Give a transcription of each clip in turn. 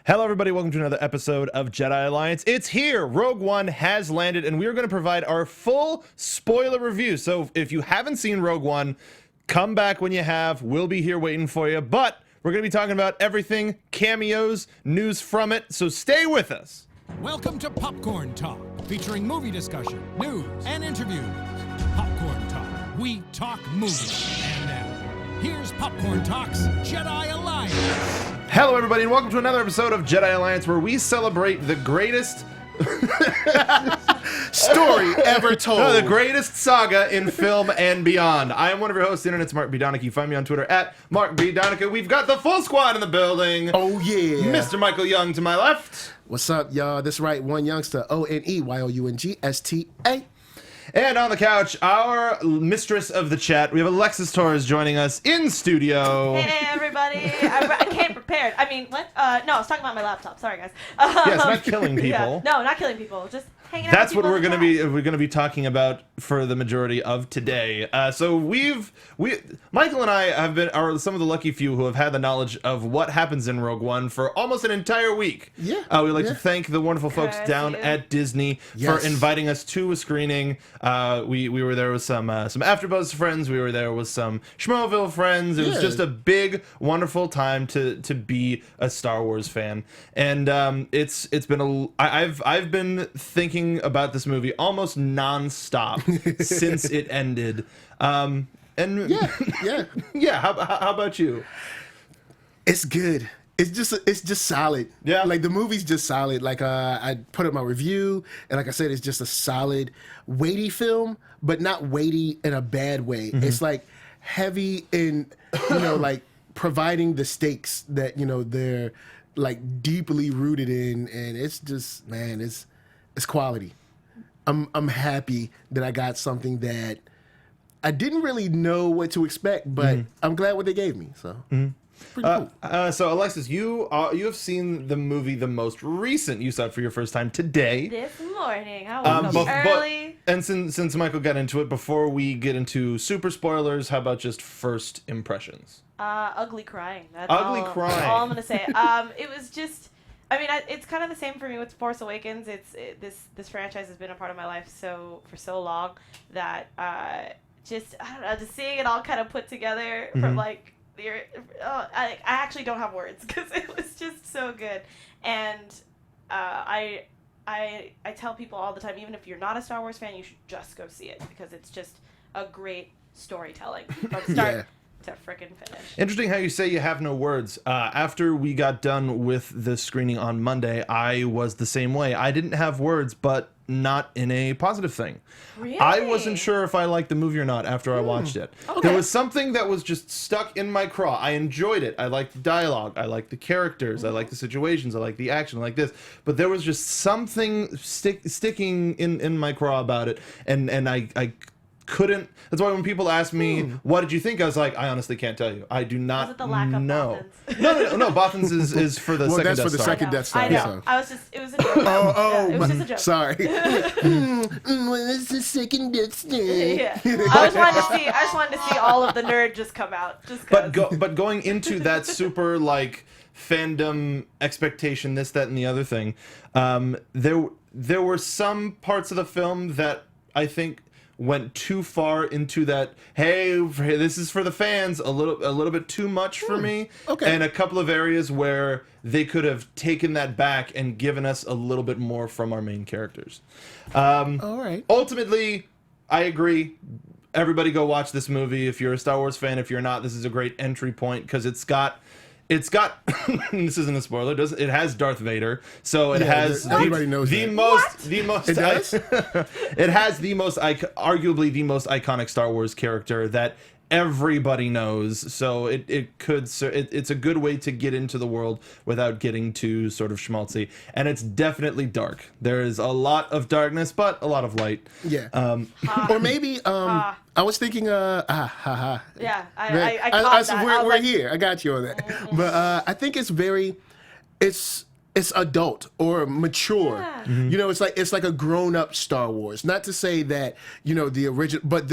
Hello, everybody. Welcome to another episode of Jedi Alliance. It's here. Rogue One has landed, and we are going to provide our full spoiler review. So if you haven't seen Rogue One, come back when you have. We'll be here waiting for you. But we're going to be talking about everything, cameos, news from it. So stay with us. Welcome to Popcorn Talk, featuring movie discussion, news, and interviews. Popcorn Talk. We talk movies. And now, here's Popcorn Talk's Jedi Alliance. Hello, everybody, and welcome to another episode of Jedi Alliance, where we celebrate the greatest story ever told. No, the greatest saga in film and beyond. I am one of your hosts, the internet's Mark B. Donica. You find me on Twitter at Mark B. Donica. We've got the full squad in the building. Oh, yeah. Mr. Michael Young to my left. What's up, y'all? That's right, one youngster, ONEYOUNGSTA. And on the couch, our mistress of the chat, we have Alexis Torres joining us in studio. Hey, everybody. I came prepared. I mean, what? No, I was talking about my laptop. Sorry, guys. Yes, not killing people. Yeah. No, not killing people. Just hanging out. That's with what people we're gonna be talking about for the majority of today. So Michael and I are some of the lucky few who have had the knowledge of what happens in Rogue One for almost an entire week. Yeah. We'd like to thank the wonderful folks down at Disney for inviting us to a screening. We were there with some AfterBuzz friends. We were there with some Schmoeville friends. It was just a big, wonderful time to be a Star Wars fan. And it's been I've been thinking about this movie almost nonstop since it ended. And yeah. How about you? It's good. It's just solid. Yeah. Like, the movie's just solid. Like, I put up my review, and like I said, it's just a solid, weighty film, but not weighty in a bad way. Mm-hmm. It's like heavy in, like providing the stakes that, they're like deeply rooted in, and it's just, man, it's quality. I'm happy that I got something that I didn't really know what to expect, but I'm glad what they gave me. So. Mm-hmm. Pretty cool. So Alexis, you have seen the movie the most recent. You saw it for your first time today. This morning. I woke up early. And since Michael got into it, before we get into super spoilers, how about just first impressions? Ugly crying. That's ugly all, crying. That's all I'm gonna say. It was just. I mean, it's kind of the same for me with Force Awakens. This franchise has been a part of my life for so long that just seeing it all kind of put together from like. I actually don't have words because it was just so good, and I tell people all the time, even if you're not a Star Wars fan, you should just go see it because it's just a great storytelling from start to frickin' finish. Interesting how you say you have no words. After we got done with the screening on Monday, I was the same way. I didn't have words, but not in a positive thing. Really? I wasn't sure if I liked the movie or not after I watched it. Okay. There was something that was just stuck in my craw. I enjoyed it. I liked the dialogue. I liked the characters. I liked the situations. I liked the action. I liked this. But there was just something sticking in my craw about it. And I couldn't. That's why when people ask me, what did you think? I was like, I honestly can't tell you. I do not Was it the lack of know. Bothans? No. Bothans is for the second that's Death for the Star. second Death Star. I know. So. I was just. It was a joke. It was just a joke. Sorry. What's the second Death Star? Yeah. I just wanted to see all of the nerd just come out. Just 'cause. But going into that super like fandom expectation, this, that, and the other thing, there were some parts of the film that I think went too far into that. Hey, this is for the fans. A little bit too much for me. Okay. And a couple of areas where they could have taken that back and given us a little bit more from our main characters. All right. Ultimately, I agree. Everybody go watch this movie. If you're a Star Wars fan, if you're not, this is a great entry point because it's got this isn't a spoiler. It has Darth Vader, so it has everybody knows the that. most. It does? It has the most arguably the most iconic Star Wars character that everybody knows. So it's a good way to get into the world without getting too sort of schmaltzy. And it's definitely dark. There is a lot of darkness, but a lot of light. Yeah. Or maybe I was thinking Yeah, I caught that. We're here. I got you on that. But I think it's it's adult or mature. Yeah. Mm-hmm. It's like a grown up Star Wars. Not to say that the original, but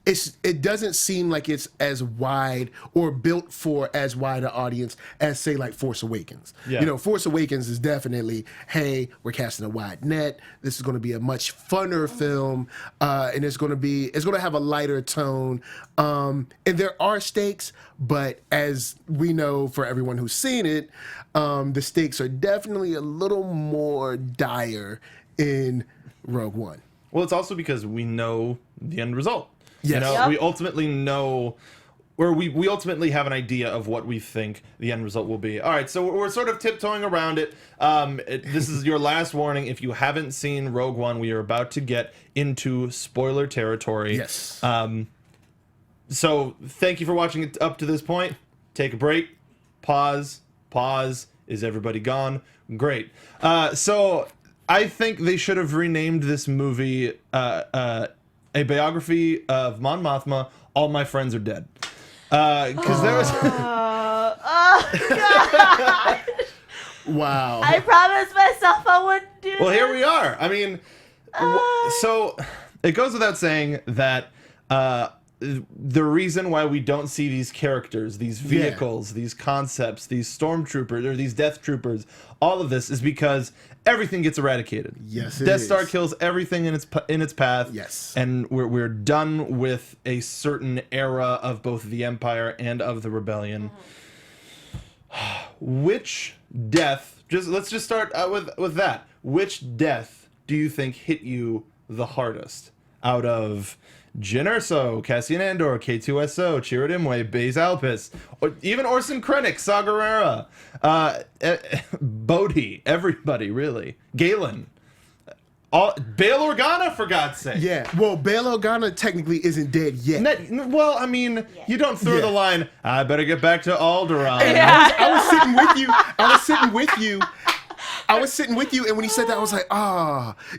it doesn't seem like it's as wide or built for as wide an audience as, say, like Force Awakens. Yeah. You know, Force Awakens is definitely, hey, we're casting a wide net. This is going to be a much funner film, and it's going to have a lighter tone. And there are stakes, but as we know for everyone who's seen it, the stakes are definitely a little more dire in Rogue One. Well, it's also because we know the end result. Yes. You know, Yep. we ultimately know, or we ultimately have an idea of what we think the end result will be. All right, so we're sort of tiptoeing around it. This is your last warning. If you haven't seen Rogue One, we are about to get into spoiler territory. Yes. So thank you for watching it up to this point. Take a break. Pause. Is everybody gone? Great. So I think they should have renamed this movie a biography of Mon Mothma, All My Friends Are Dead. Because there was... God. Wow. I promised myself I wouldn't do Well, here this. we are. I mean, so it goes without saying that the reason why we don't see these characters, these vehicles, these concepts, these stormtroopers or these death troopers, all of this is because everything gets eradicated. Yes, it Death Star is. kills everything in its path. Yes. And we're done with a certain era of both the Empire and of the Rebellion. Which death? Let's just start with that. Which death do you think hit you the hardest out of Jyn Erso, Cassian Andor, K2SO, Chirrut Imwe, Baze Alpis, or even Orson Krennic, Saw Gerrera, Bodhi, everybody really, Galen, Bail Organa, for God's sake. Yeah. Well, Bail Organa technically isn't dead yet. Well, I mean, you don't throw Yeah. the line, I better get back to Alderaan. I was sitting with you. I was sitting with you, and when he said that, I was like,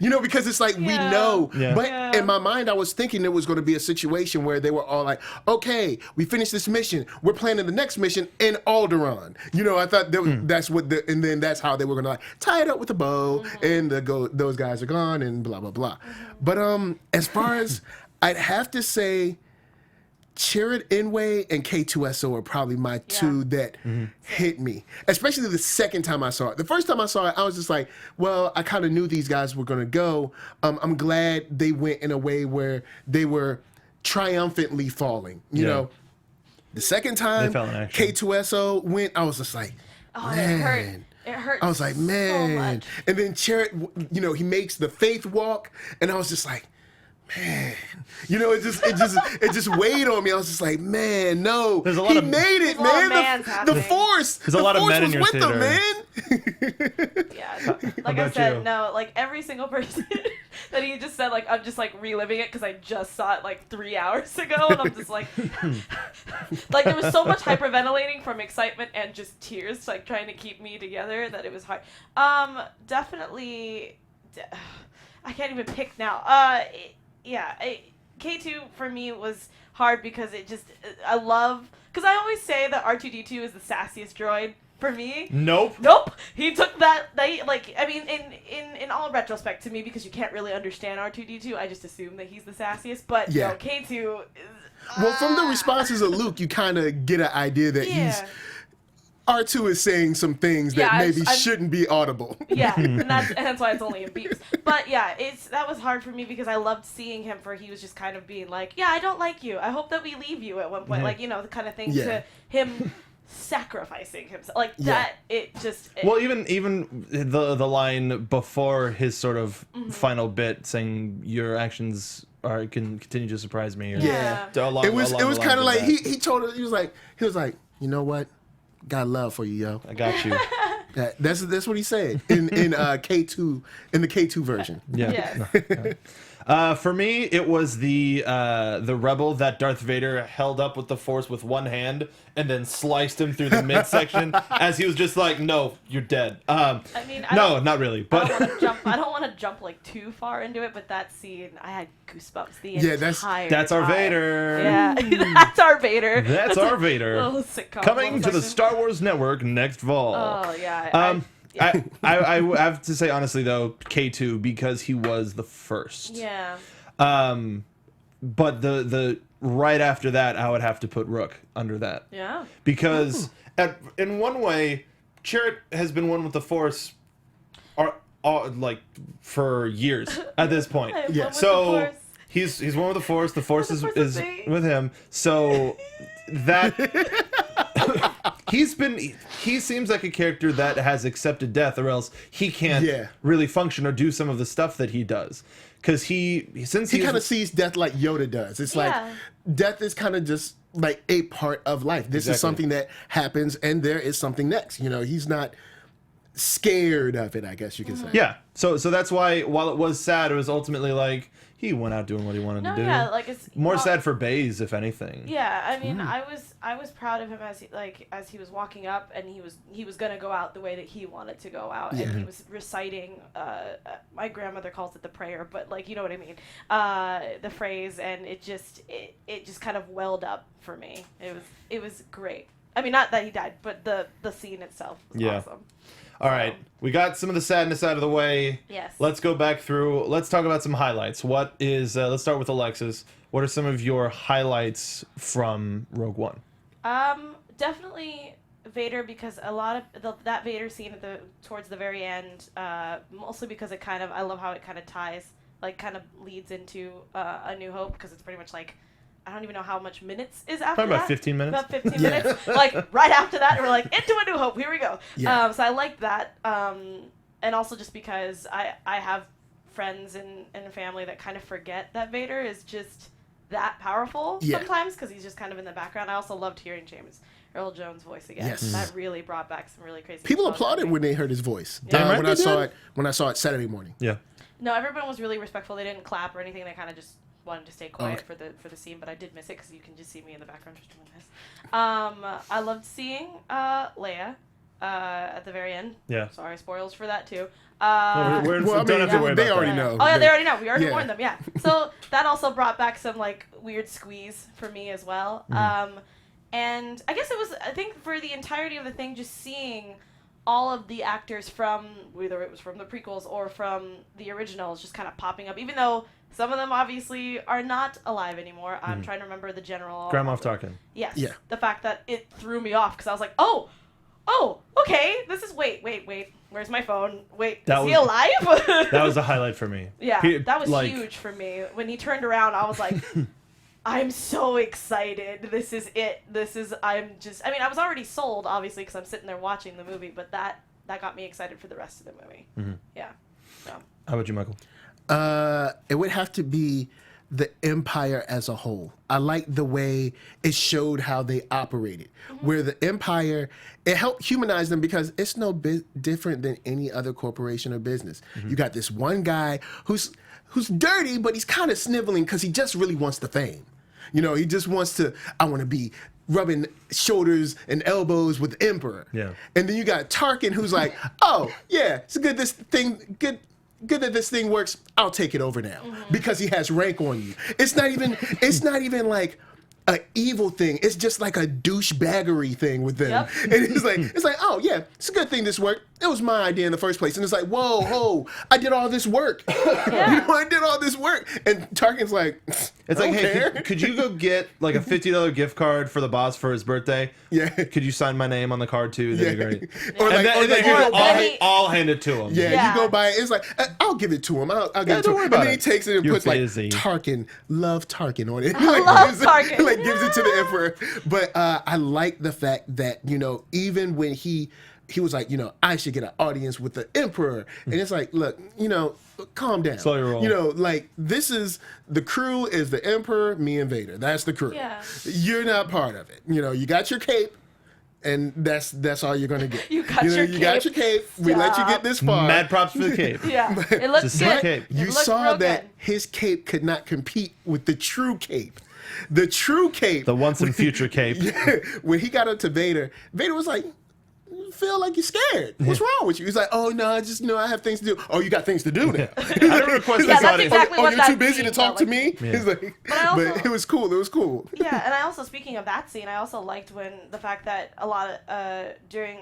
you know, because it's like we Yeah. know. Yeah. But Yeah. in my mind, I was thinking there was going to be a situation where they were all like, okay, we finished this mission, we're planning the next mission in Alderaan. You know, I thought that's what and then that's how they were going to like tie it up with a bow, and those guys are gone, and blah blah blah. But as far as I'd have to say, Chirrut Imwe and K2SO are probably my two that hit me, especially the second time I saw it. The first time I saw it, I was just like, well, I kind of knew these guys were going to go. I'm glad they went in a way where they were triumphantly falling, you know. The second time fell in action. K2SO went, I was just like, It hurt. man. It hurt. I was like, So man. much. And then Chirrut, you know, he makes the faith walk, and I was just like, man, you know, it just weighed on me. I was just like, man, no, There's a lot he of- made it, There's a lot of man. mans The happening. force, There's a lot of force men in was your with them, theater. man. Yeah, like I about said, you? no, like every single person that he just said, like I'm just like reliving it because I just saw it like 3 hours ago, and I'm just like, like there was so much hyperventilating from excitement and just tears, like trying to keep me together that it was hard. Definitely, I can't even pick now. K2 for me was hard because it just I love because I always say that R2D2 is the sassiest droid for me. Nope. He took that. Like I mean, in all retrospect to me, because you can't really understand R2D2. I just assume that he's the sassiest. But Yeah. no, K2. Well, from the responses of Luke, you kind of get an idea that he's R2 is saying some things that Yeah, maybe I'm- shouldn't be audible. Yeah, and that's why it's only in beeps. But yeah, that was hard for me because I loved seeing him for he was just kind of being like, yeah, I don't like you. I hope that we leave you at one point. Like, you know, the kind of thing Yeah. to him sacrificing himself. Like that, Well, even the line before his sort of final bit saying your actions can continue to surprise me. Or Yeah. along- It was along the kind lines of like that. he told her, he was like, you know what, got love for you, yo. I got you. That's what he said in K2 in the K2 version. Yeah. Yes. For me, it was the rebel that Darth Vader held up with the Force with one hand and then sliced him through the midsection as he was just like, "No, you're dead." I mean, No, not really. But I don't want to jump like too far into it, but that scene, I had goosebumps the Yeah, that's- entire that's our time. Vader. Yeah, that's our Vader. That's our Vader. Little sitcom Coming little to the section. Star Wars Network next fall. Oh yeah. I have to say honestly though, K2 because he was the first. Yeah. But the right after that, I would have to put Rook under that. Yeah. Because in one way, Chirrut has been one with the Force, like for years at this point. Yeah. So he's one with the Force. The Force is with him. So that he seems like a character that has accepted death, or else he can't really function or do some of the stuff that he does. Because he kind of sees death like Yoda does. It's like death is kind of just like a part of life. This is something that happens, and there is something next. You know, he's not scared of it, I guess you could say. Yeah. So that's why, while it was sad, it was ultimately like he went out doing what he wanted to do. Yeah, like it's more sad for Baze, if anything. Yeah, I mean, I was proud of him as he was walking up, and he was gonna go out the way that he wanted to go out, and he was reciting. My grandmother calls it the prayer, but like, you know what I mean, the phrase, and it just kind of welled up for me. It was great. I mean, not that he died, but the scene itself was awesome. All right, we got some of the sadness out of the way. Yes. Let's go back through. Let's talk about some highlights. What is? Let's start with Alexis. What are some of your highlights from Rogue One? Definitely Vader, because a lot of that Vader scene towards the very end, mostly because I love how it kind of ties, like kind of leads into A New Hope, because it's pretty much like, I don't even know how much minutes is after Probably that. about 15 minutes. About 15 minutes. Like, right after that, we're like, into A New Hope. Here we go. Yeah. So I like that. And also just because I have friends and family that kind of forget that Vader is just that powerful sometimes, because he's just kind of in the background. I also loved hearing James Earl Jones' voice again. Yes. That really brought back some really crazy People applauded when they heard his voice. Yeah. When I saw it Saturday morning. Yeah. No, everyone was really respectful. They didn't clap or anything. They kind of just wanted to stay quiet for the scene, but I did miss it because you can just see me in the background just doing this. I loved seeing Leia at the very end. Yeah. Sorry, spoilers for that too. Don't have to worry about they that. already know. Oh yeah, they already know. We already warned them. Yeah. So that also brought back some like weird squeeze for me as well. And I guess I think for the entirety of the thing, just seeing all of the actors from, whether it was from the prequels or from the originals, just kind of popping up, even though some of them obviously are not alive anymore. I'm trying to remember the general. Grand Moff Tarkin. Yes. Yeah. The fact that it threw me off, because I was like, oh, okay, this is, wait, where's my phone? Wait, is he alive? That was a highlight for me. Yeah, that was huge for me. When he turned around, I was like, I'm so excited. This is it. I was already sold, obviously, because I'm sitting there watching the movie, but that got me excited for the rest of the movie. Yeah. So. How about you, Michael? It would have to be the Empire as a whole. I like the way it showed how they operated, where the Empire, it helped humanize them, because it's no different than any other corporation or business. You got this one guy who's dirty, but he's kind of sniveling because he just really wants the fame. You know, he just wants to, I want to be rubbing shoulders and elbows with the Emperor. Yeah. And then you got Tarkin, who's like, oh, yeah, it's good good that this thing works. I'll take it over now, because he has rank on you. It's not even like an evil thing. It's just like a douchebaggery thing with them. Yep. And it's like, oh yeah, it's a good thing this worked. It was my idea in the first place. And it's like, whoa, I did all this work. Yeah. I did all this work. And Tarkin's like, it's like, hey, could you go get like a $50 gift card for the boss for his birthday? Yeah. Could you sign my name on the card too? That'd be great. I'll hand it to him. Yeah, you go buy it. It's like, I'll give it to him. I'll give it to him. And then he takes it and puts like Tarkin, love Tarkin on it. Tarkin. Like gives it to the Emperor. But I like the fact that, even when he was like, I should get an audience with the Emperor. And it's like, look, calm down. Slow your roll. Like, the crew is the Emperor, me and Vader. That's the crew. Yeah. You're not part of it. You got your cape, and that's all you're going to get. You got your cape. We let you get this far. Mad props for the cape. Yeah. It looks good. Cape. You saw that his cape could not compete with the true cape. The true cape. The once and future cape. Yeah, when he got up to Vader was like, feel like you're scared. What's wrong with you? He's like, oh no, I just I have things to do. Oh, you got things to do now. I don't request this audience. Exactly you're too busy to talk to me? Yeah. He's like, but it was cool. It was cool. Yeah, and I also, speaking of that scene, I also liked when the fact that a lot of during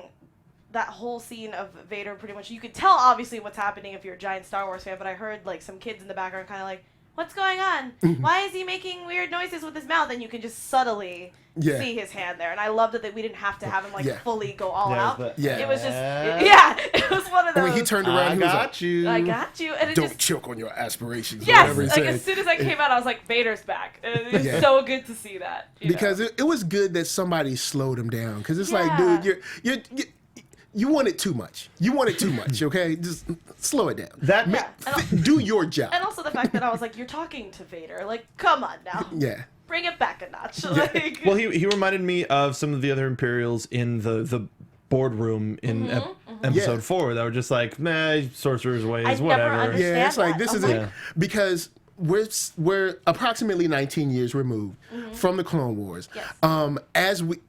that whole scene of Vader, pretty much you could tell obviously what's happening if you're a giant Star Wars fan, but I heard like some kids in the background kind of like, what's going on? Why is he making weird noises with his mouth? And you can just subtly see his hand there. And I loved that we didn't have to have him like fully go all out. It was just, it was one of those. When he turned around, he was like, I got you. And it don't choke on your aspirations. Yes, like as soon as I came out, I was like, Vader's back. And it was so good to see that. Because it was good that somebody slowed him down. Because it's like, dude, you want it too much. You want it too much, okay? Just slow it down. Do your job. And also the fact that I was like, you're talking to Vader. Like, come on now. Yeah. Bring it back a notch. Like, well, he reminded me of some of the other Imperials in the boardroom in episode 4 that were just like, sorcerer's ways, whatever. Yeah, it's like, this is it. Because we're approximately 19 years removed from the Clone Wars. Yes.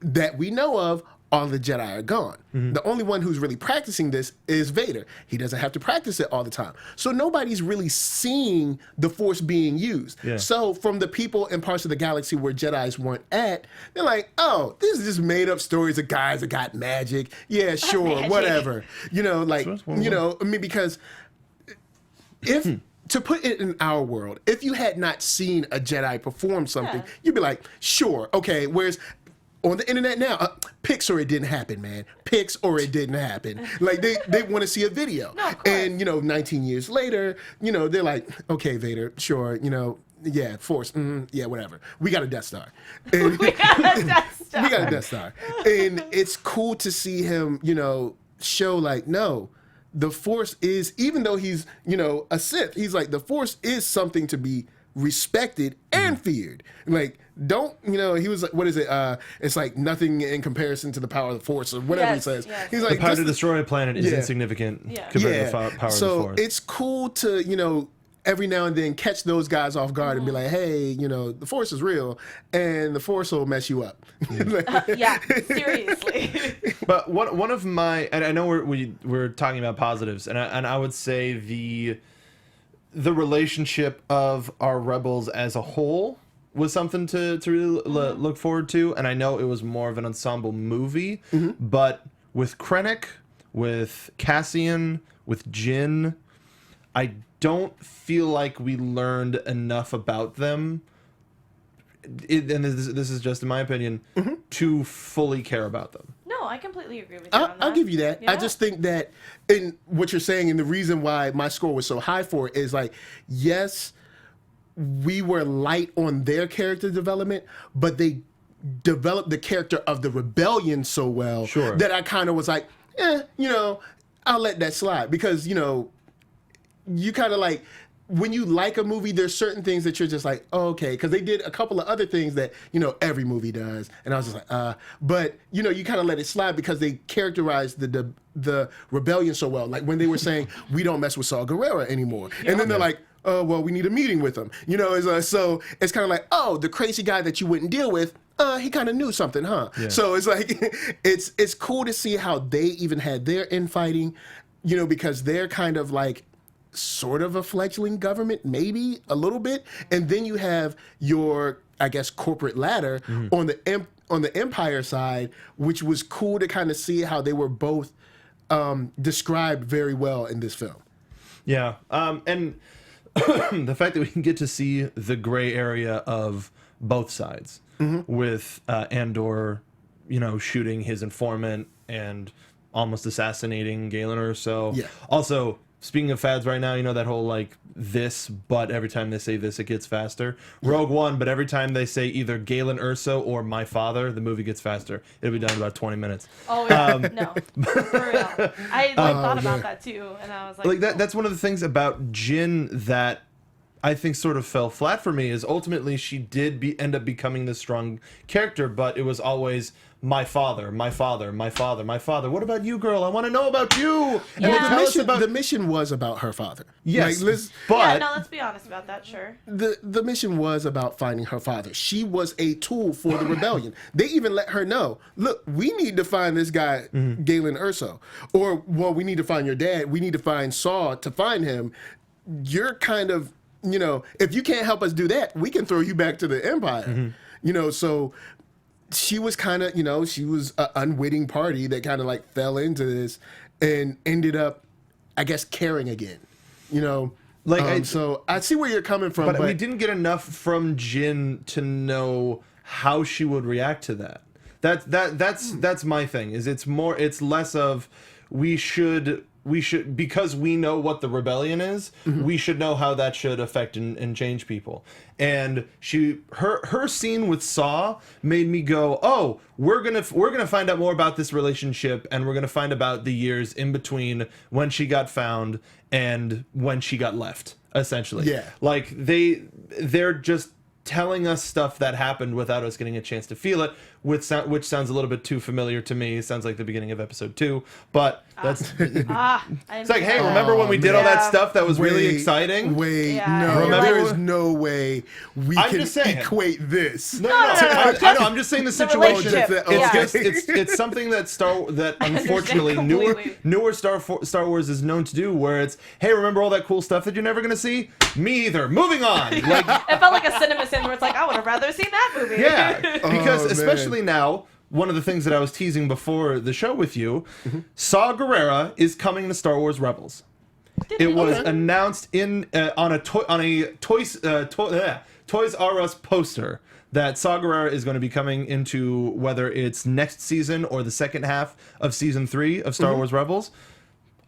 That we know of, all the Jedi are gone. The only one who's really practicing this is Vader. He doesn't have to practice it all the time. So nobody's really seeing the Force being used. Yeah. So from the people in parts of the galaxy where Jedis weren't at, they're like, oh, this is just made up stories of guys that got magic. Yeah, sure, whatever. You know, like, you know, I mean, because if... To put it in our world, if you had not seen a Jedi perform something, you'd be like, sure, okay, whereas on the internet now, pics or it didn't happen, man. Pics or it didn't happen. Like, they want to see a video. No, and, you know, 19 years later, you know, they're like, okay, Vader, sure, you know, yeah, Force, yeah, whatever. We got a Death Star. And we got a Death Star. We got a Death Star. And it's cool to see him, you know, show like, no, the Force is, even though he's, you know, a Sith, he's like, the Force is something to be respected and feared. Like, don't, you know, he was like, what is it? It's like nothing in comparison to the power of the Force or whatever he says. Yes. He's like, the power to destroy a planet is insignificant compared to the power of the Force. So it's cool to, you know, every now and then catch those guys off guard and be like, hey, you know, the Force is real and the Force will mess you up. Seriously. But one of my, and I know we're talking about positives, and I would say the relationship of our rebels as a whole was something to really look forward to. And I know it was more of an ensemble movie, but with Krennic, with Cassian, with Jyn, I don't feel like we learned enough about them, and this is just in my opinion, to fully care about them. No, I completely agree with you on that. I'll give you that. Yeah. I just think that in what you're saying, and the reason why my score was so high for it is like, yes, we were light on their character development, but they developed the character of the rebellion so well that I kind of was like, you know, I'll let that slide. Because, you know, you kind of like, when you like a movie, there's certain things that you're just like, oh, okay, because they did a couple of other things that, you know, every movie does, and I was just like, but, you know, you kind of let it slide because they characterized the rebellion so well. Like when they were saying, we don't mess with Saw Gerrera anymore, and then they're like, oh, well, we need a meeting with him, you know. So it's kind of like, oh, the crazy guy that you wouldn't deal with, he kind of knew something, huh? Yeah. So it's like, it's cool to see how they even had their infighting, you know, because they're kind of like sort of a fledgling government, maybe a little bit, and then you have your, I guess, corporate ladder on the Empire side, which was cool to kind of see how they were both described very well in this film. Yeah, and the fact that we can get to see the gray area of both sides with Andor, you know, shooting his informant and almost assassinating Galen Erso. Yeah. Also, speaking of fads right now, you know that whole like this, but every time they say this, it gets faster. Rogue One, but every time they say either Galen Erso or my father, the movie gets faster. It'll be done in about 20 minutes. Oh, yeah. No. For real. I thought about that too, and I was like that's one of the things about Jyn that I think sort of fell flat for me, is ultimately she did end up becoming this strong character, but it was always my father, my father, my father, my father. What about you, girl? I want to know about you. Yeah. And the mission was about her father. Yes, like, but let's be honest about that. Sure. The mission was about finding her father. She was a tool for the rebellion. They even let her know, look, we need to find this guy, Galen Erso, or well, we need to find your dad. We need to find Saw to find him. You're kind of, you know, if you can't help us do that, we can throw you back to the Empire. You know, so she was kind of, you know, she was an unwitting party that kind of like fell into this and ended up, I guess, caring again. You know, So I see where you're coming from, but we didn't get enough from Jin to know how she would react to that. That's my thing. It's less of we should because we know what the rebellion is, we should know how that should affect and change people. And her scene with Saw made me go, oh, we're gonna find out more about this relationship, and we're gonna find about the years in between when she got found and when she got left, essentially. Yeah. Like they're just telling us stuff that happened without us getting a chance to feel it, which sounds a little bit too familiar to me. It sounds like the beginning of episode 2, but that's it's like, hey, remember when we did all that stuff that was really exciting? No, there is no way we can equate this. No, I know. I'm just saying the situation. It's it's something that unfortunately newer Star Wars is known to do, where it's, hey, remember all that cool stuff that you're never gonna see? Me either. Moving on. Like, it felt like a cinema sin where it's like, I would have rather seen that movie. Yeah, because especially now, one of the things that I was teasing before the show with you, Saw Gerrera is coming to Star Wars Rebels. It was announced on a Toys R Us poster that Saw Gerrera is going to be coming into, whether it's next season or the second half of season 3 of Star Wars Rebels.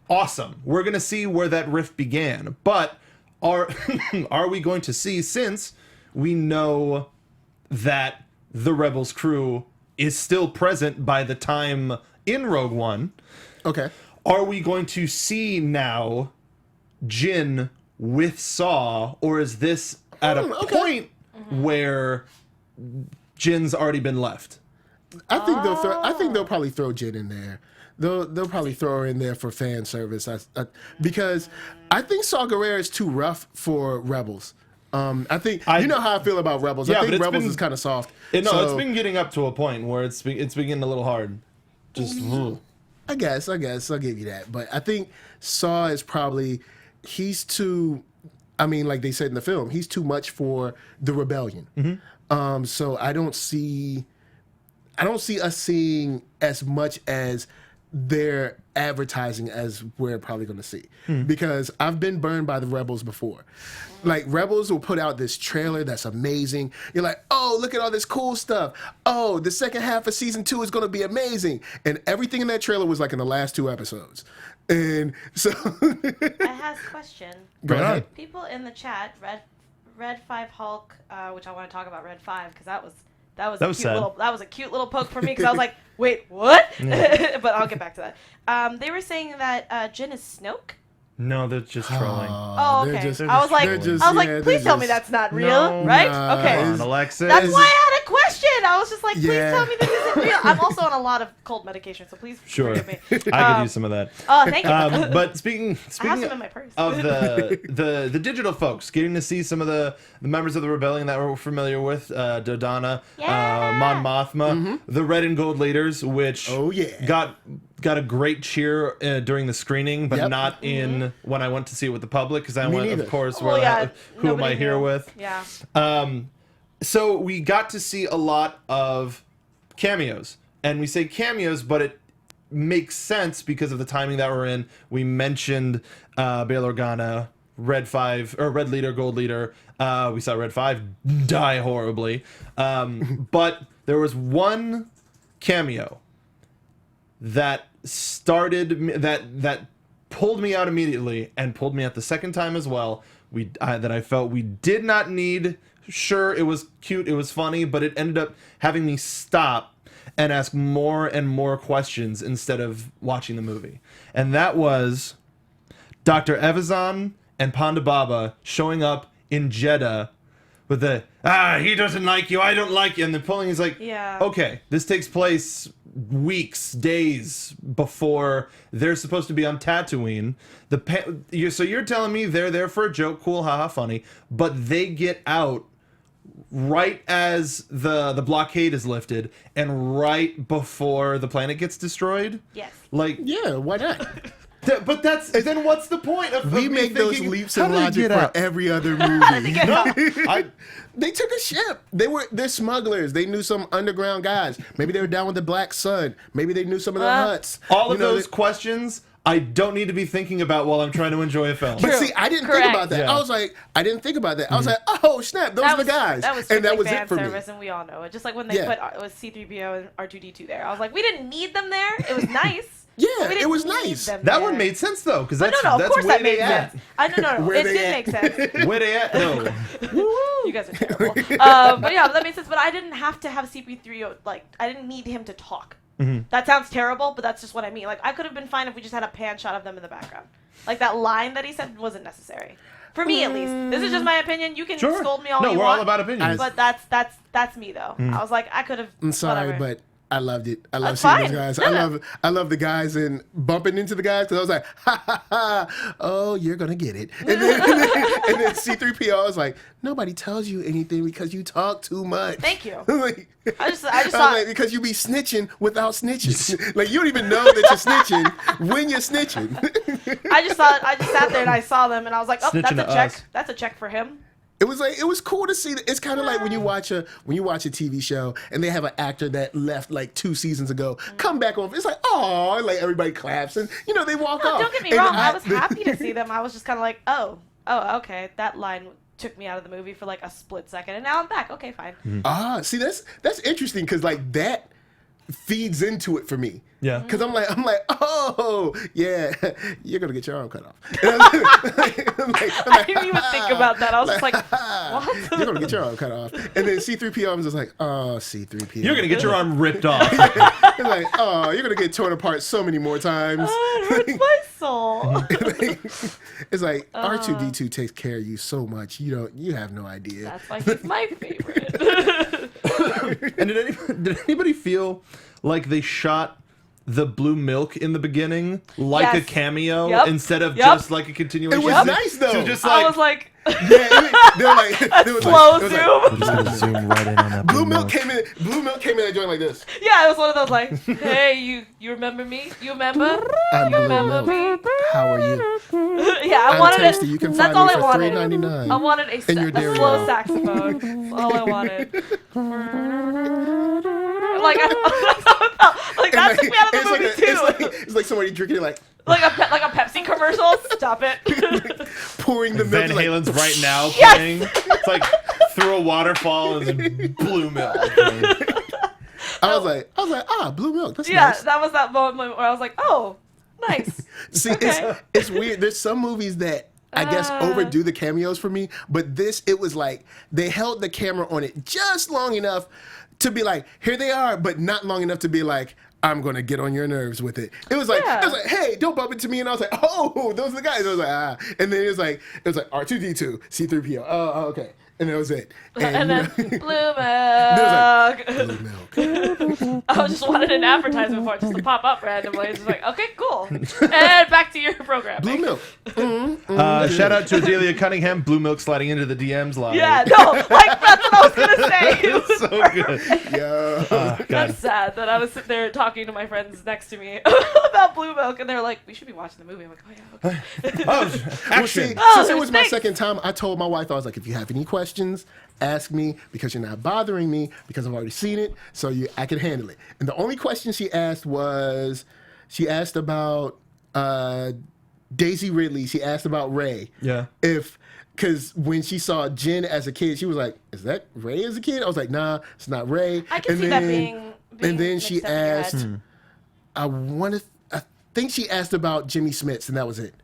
Awesome. We're going to see where that rift began, but are we going to see, since we know that the Rebels crew is still present by the time in Rogue One. Okay. Are we going to see now Jin with Saw, or is this at a point where Jin's already been left? I think they'll probably throw Jin in there. They'll probably throw her in there for fan service, because I think Saw Gerrera is too rough for Rebels. I think you know how I feel about Rebels. I think Rebels is kind of soft. It's been getting up to a point where it's been getting a little hard. I guess I'll give you that. But I think Saw is probably, he's too, I mean, like they said in the film, he's too much for the rebellion. So I don't see us seeing as much as they're advertising as we're probably going to see, because I've been burned by the Rebels before. Like, Rebels will put out this trailer that's amazing. You're like, oh, look at all this cool stuff. Oh, the second half of season 2 is going to be amazing. And everything in that trailer was like in the last 2 episodes. And so I have a question. Go ahead. People in the chat, Red 5 Hulk, which I want to talk about Red 5, because that was a cute little poke for me, because I was like, wait, what? But I'll get back to that. They were saying that Jin is Snoke. No, they're just trolling. Oh, okay. I was like, please tell me that's not real, right? Okay. Come on, Alexis. That's why I had a question. I was just like, please tell me this isn't real. I'm also on a lot of cold medication, so please forgive me. I could use some of that. Oh, thank you. But speaking I have some in my purse. of the digital folks, getting to see some of the members of the rebellion that we're familiar with, Dodonna, Mon Mothma, the red and gold leaders, which got a great cheer during the screening, but not in when I went to see it with the public, because I went, of course, who am I here with? Yeah. So we got to see a lot of cameos, and we say cameos, but it makes sense because of the timing that we're in. We mentioned Bail Organa, Red Leader, Gold Leader. We saw Red 5 die horribly, but there was one cameo that that pulled me out immediately, and pulled me out the second time as well. That I felt we did not need. Sure, it was cute, it was funny, but it ended up having me stop and ask more and more questions instead of watching the movie. And that was Dr. Evazan and Ponda Baba showing up in Jeddah with the, he doesn't like you, I don't like you, and then pulling, he's like, okay, this takes place weeks, days before they're supposed to be on Tatooine. So you're telling me they're there for a joke, cool, haha, funny, but they get out right as the blockade is lifted and right before the planet gets destroyed? Yes. Like, yeah, why not? But then what's the point of we make those leaps in logic for every other movie? They took a ship. They're smugglers. They knew some underground guys. Maybe they were down with the Black Sun. Maybe they knew some of the Hutts. All of those questions I don't need to be thinking about while I'm trying to enjoy a film. But see, I didn't think about that. Yeah. I was like, I didn't think about that. I was like, oh snap, those are the guys. That was and that was fan it for service, me. and we all know it. Just like when they put it was C-3PO and R2-D2 there. I was like, we didn't need them there. It was nice. Yeah, it was nice. That one made sense though, because that's of that's course where that made they at. sense. It did make sense. Where they at? No. You guys are terrible. But yeah, that made sense. But I didn't have to have CP3. Like, I didn't need him to talk. That sounds terrible, but that's just what I mean. Like, I could have been fine if we just had a pan shot of them in the background. Like, that line that he said wasn't necessary. For me, at least. This is just my opinion. You can scold me all you want. No, we're all about opinions. But that's me, though. I was like, I could have... I'm sorry, whatever. but I loved it. I love That's seeing fine. those guys. No. I love the guys and bumping into the guys because I was like, ha ha ha, oh, you're gonna get it. And then C-3PO, I was like, nobody tells you anything because you talk too much. Thank you. Like, I just I was thought... like, because you be snitching without snitching. Like, you don't even know that you're snitching when you're snitching. I just sat there and I saw them and I was like, oh, Snitching that's a to check. us. That's a check for him. It was cool to see. It's kind of like when you watch a TV show and they have an actor that left like 2 seasons ago come back on. It's like, oh, like everybody claps and they walk off. Don't get me wrong. I was happy to see them. I was just kind of like, oh, okay. That line took me out of the movie for like a split second, and now I'm back. Okay, fine. See, that's interesting because like that feeds into it for me. Yeah. Because I'm like, oh yeah, you're gonna get your arm cut off. I didn't even think about that. I was just like, what? You're gonna get your arm cut off. And then C-3PO, I was just like, oh, C-3PO. You're gonna get your arm ripped off. It's like, oh, you're gonna get torn apart so many more times. Oh, it hurts my soul. It's like R2-D2 takes care of you so much. You have no idea. That's why he's my favorite. And did anybody feel like they shot the blue milk in the beginning like a cameo instead of just like a continuation? It was nice though. So just I was like, they were like, slow zoom. I'm just gonna zoom right in on that Blue milk came in and joined like this. Yeah, it was one of those like, hey, you remember me? You remember? I'm You Blue remember Milk. me? How are you? Yeah, I I'm wanted tasty. it. You can That's find all me I for wanted. $3.99. I wanted a in your dairy slow milk. saxophone. That's all I wanted. That took me out of the movie too. It's like somebody drinking it like a Pepsi commercial. Stop it. pouring the Van milk. Halen's Right Now Yes! playing. It's like through a waterfall and blue milk. I was like, blue milk. That's Yeah, nice. that was that moment where I was like, oh, nice. See, Okay. it's weird. There's some movies that I guess overdo the cameos for me, but it was like they held the camera on it just long enough to be like, here they are, but not long enough to be like, I'm gonna get on your nerves with it. It was like, hey, don't bump into me, and I was like, oh, those are the guys. I was like, and then it was like R2-D2, C-3PO. Oh, okay. And that was it. And then blue milk. Blue milk. I just wanted an advertisement for it just to pop up randomly. It's just like, okay, cool. And back to your program. Blue milk. Shout out to Adelia Cunningham, blue milk sliding into the DMs live. Yeah, no, like that's what I was gonna say. It was So good. Yeah. God. That's sad that I was sitting there talking to my friends next to me about blue milk, and they're like, "We should be watching the movie." I'm like, "Oh yeah, okay." Oh, Well, see, action. since it was my thanks. second time, I told my wife, I was like, if you have any questions, ask me because you're not bothering me because I've already seen it, so I can handle it. And the only question she asked was, she asked about Daisy Ridley. She asked about Rey. Yeah. Because when she saw Jen as a kid, she was like, is that Rey as a kid? I was like, nah, it's not Rey. I can see that being And then she mixed up in your head. asked, I think she asked about Jimmy Smits, and that was it.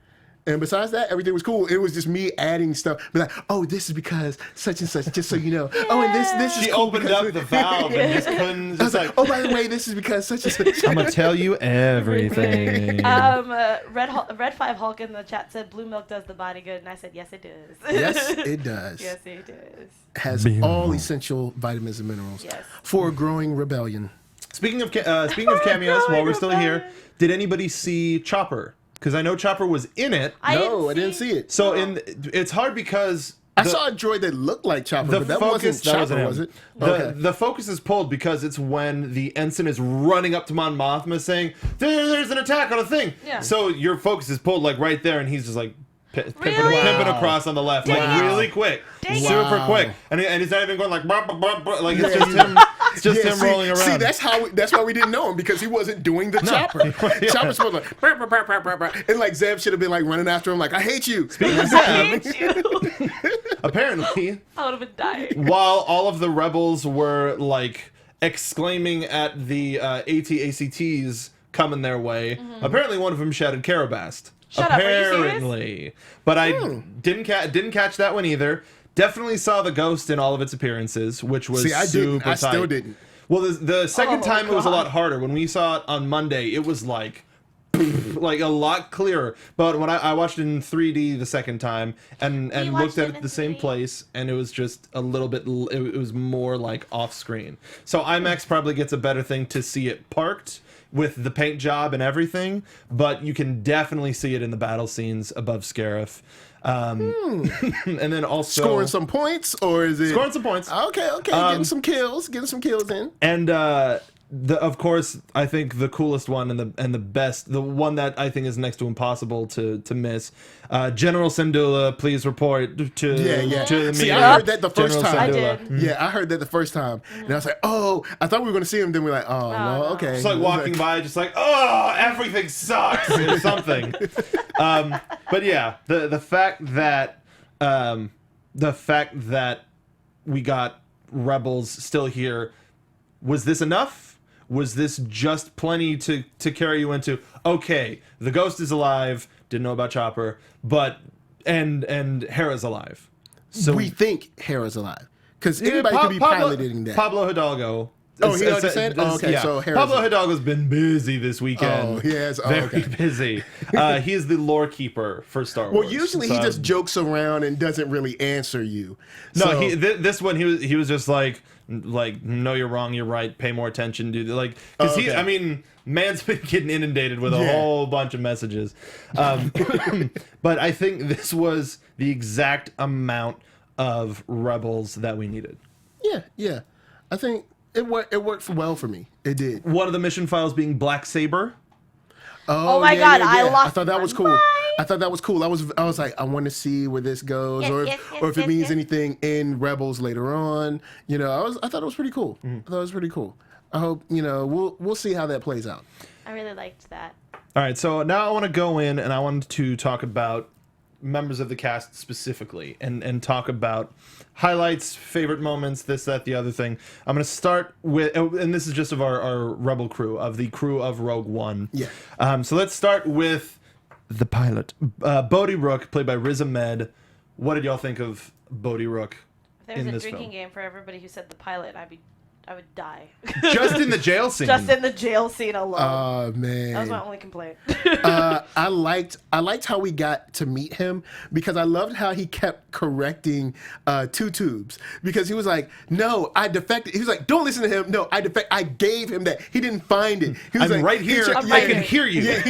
And besides that, everything was cool. It was just me adding stuff. Be like, oh, this is because such and such, just so you know. Oh, and this is She cool opened because up the valve and just couldn't. I was Just like, like, oh, by the way, this is because such and such. I'm gonna tell you everything. Red 5 Hulk in the chat said blue milk does the body good, and I said yes, it does. Yes, it does. Yes, it does. Has all essential vitamins and minerals Yes. for a growing rebellion. Speaking of cameos, while we're still here, did anybody see Chopper? Because I know Chopper was in it. I didn't see it. So it's hard because I saw a droid that looked like Chopper, but that wasn't Chopper, was it? The focus is pulled because it's when the ensign is running up to Mon Mothma saying, there's an attack on a thing. Yeah. So your focus is pulled like right there, and he's just like pimping Wow. across on the left, Dang like it. really quick, Dang it. super Wow. quick, and he's not even going like, bah, bah, bah, bah, like it's just him. It's just him rolling around. See, that's why we didn't know him, because he wasn't doing the chopper. Chopper's supposed to like, brr, brr, brr, brr, brr. And like Zeb should have been like running after him like, I hate you. Speaking of I Zeb, hate you. apparently, I would have been dying. while all of the rebels were like exclaiming at the AT-ACTs coming their way, apparently one of them shouted Carabast. Shut up, are you serious? Apparently. But I didn't catch that one either. Definitely saw the ghost in all of its appearances, which was super tight. I still didn't. Well, the second time it was a God. lot harder. When we saw it on Monday, it was like a lot clearer. But when I watched it in 3D the second time and looked at it the same place, and it was just a little bit, it was more like off screen. So IMAX probably gets a better thing to see it parked with the paint job and everything, but you can definitely see it in the battle scenes above Scarif. And then also Scoring some points, or is it scoring some points. Okay, getting some kills in. And of course, I think the coolest one and the best, the one that I think is next to impossible to miss. General Syndulla, please report to Yeah. to the See, meeting. I heard that the first General time. I Syndulla. did. Yeah, I heard that the first time, and I was like, "Oh, I thought we were going to see him." Then we're like, "Oh, well, no. okay." Just like walking by, just like, oh, everything sucks or something. But yeah, the fact that we got rebels still here, was this enough? Was this just plenty to carry you into, okay, the ghost is alive, didn't know about Chopper, but and Hera's alive. So we think Hera's alive, because anybody could be piloting that. Pablo Hidalgo. Oh, he already said? Oh, okay, so Hera's Pablo alive. Hidalgo's been busy this weekend. Oh, he has? Oh, Very okay. busy. He is the lore keeper for Star Wars. Well, usually he just jokes around and doesn't really answer you. No, So- this one he was just like, no, you're wrong, you're right, pay more attention, dude. Like, because Okay. I mean, man's been getting inundated with a whole bunch of messages. But I think this was the exact amount of rebels that we needed. Yeah. I think it worked well for me. It did. One of the mission files being Black Saber. Oh my God, I lost I thought that was my cool. mind. I thought that was cool. I was like, I want to see where this goes, Yes, or yes, if it yes, means yes. anything in Rebels later on. You know, I thought it was pretty cool. I thought it was pretty cool. I hope, you know, we'll see how that plays out. I really liked that. All right, so now I want to go in and I want to talk about members of the cast specifically and talk about highlights, favorite moments, this, that, the other thing. I'm going to start with, and this is just of our Rebel crew, of the crew of Rogue One. Yeah. So let's start with the pilot. Bodhi Rook, played by Riz Ahmed. What did y'all think of Bodhi Rook If there in was a this drinking film? game for everybody who said the pilot, I would die. Just in the jail scene. Just in the jail scene alone. Oh man. That was my only complaint. I liked how we got to meet him, because I loved how he kept correcting Two Tubes, because he was like, "No, I defected." He was like, "Don't listen to him. No, I defect. I gave him that. He didn't find it. He was I'm like, right he here. tri- I can hear you. Yeah,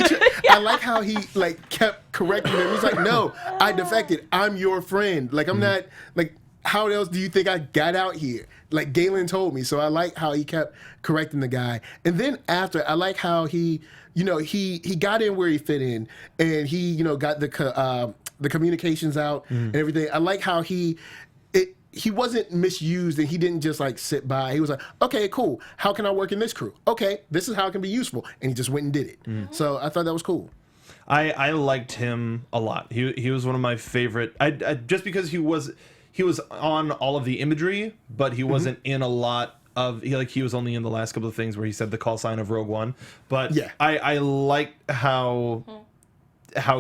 I like how he like kept correcting him. He's like, "No, I defected. I'm your friend. Like I'm not like." How else do you think I got out here? Like Galen told me. So I like how he kept correcting the guy. And then after, I like how he got in where he fit in, and he, you know, got the communications out and everything. I like how he wasn't misused, and he didn't just like sit by. He was like, okay, cool. How can I work in this crew? Okay, this is how it can be useful. And he just went and did it. So I thought that was cool. I liked him a lot. He was one of my favorite. I just because he was on all of the imagery, but he wasn't in a lot of. He was only in the last couple of things where he said the call sign of Rogue One. But Yeah. I liked how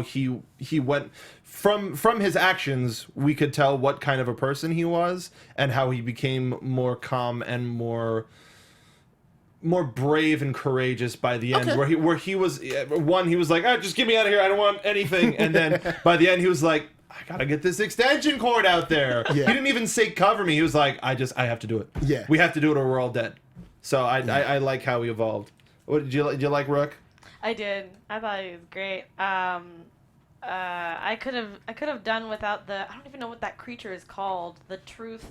he went from his actions. We could tell what kind of a person he was, and how he became more calm and more brave and courageous by the end. Okay. Where he was like, just get me out of here, I don't want anything. And then by the end he was like, I gotta get this extension cord out there. Yeah. He didn't even say cover me. He was like, I have to do it. Yeah. We have to do it or we're all dead. So I like how he evolved. What did you like Rook? I did. I thought he was great. I could have done without I don't even know what that creature is called. The truth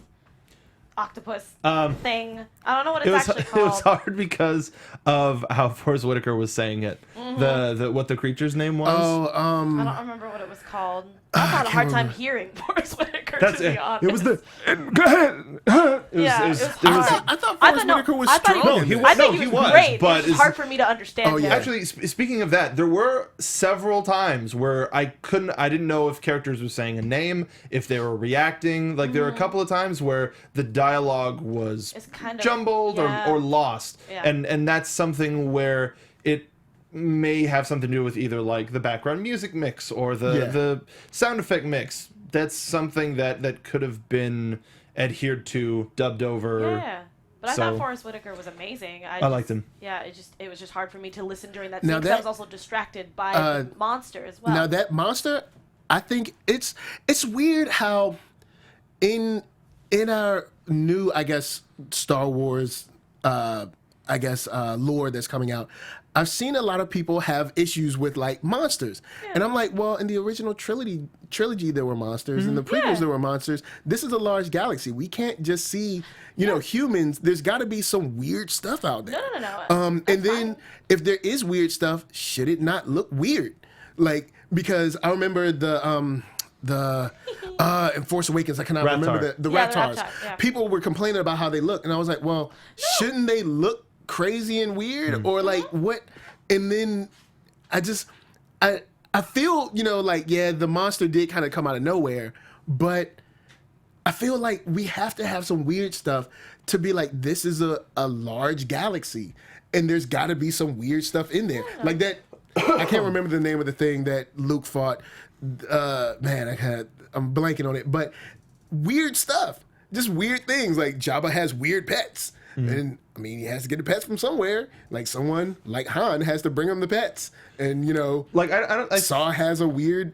octopus thing. I don't know what it's actually called. It was hard because of how Forrest Whitaker was saying it. The what the creature's name was. I don't remember what it was called. I had a hard time hearing Forrest Whitaker, to be honest. It was the. Go ahead. I thought Forrest Whitaker was strong. He was great. But it was hard for me to understand. Yeah. Actually, speaking of that, there were several times where I didn't know if characters were saying a name, if they were reacting. Like there were a couple of times where the dialogue was kind of jumbled or lost, and that's something where it may have something to do with either like the background music mix or the sound effect mix. That's something that could have been adhered to, dubbed over. Yeah. But I thought Forrest Whitaker was amazing. I liked him. Yeah, it was just hard for me to listen during that scene because I was also distracted by the monster as well. Now that monster, I think it's weird how in our new, I guess, Star Wars lore that's coming out, I've seen a lot of people have issues with like monsters, and I'm like, well, in the original trilogy there were monsters, in the prequels there were monsters. This is a large galaxy. We can't just see, humans. There's got to be some weird stuff out there. No. And then if there is weird stuff, should it not look weird? Like, because I remember in Force Awakens, I cannot remember the Raptors. People were complaining about how they look, and I was like, well, shouldn't they look crazy and weird or like what? And then I feel the monster did kind of come out of nowhere, but I feel like we have to have some weird stuff to be like, this is a large galaxy and there's got to be some weird stuff in there like that. I can't remember the name of the thing that Luke fought. I'm blanking on it, but weird stuff, just weird things. Like Jabba has weird pets. And I mean, he has to get the pets from somewhere. Like someone like Han has to bring him the pets, and Saw has a weird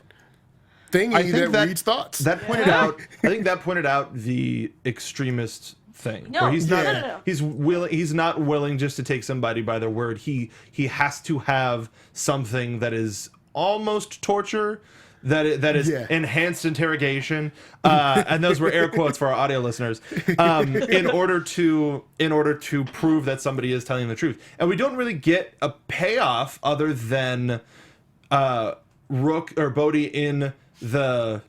thing that reads thoughts. That pointed out. I think that pointed out the extremist thing. No, where he's not. No. He's not willing just to take somebody by their word. He has to have something that is almost torture. That is enhanced interrogation, and those were air quotes for our audio listeners. In order to prove that somebody is telling the truth, and we don't really get a payoff other than Rook or Bodhi in the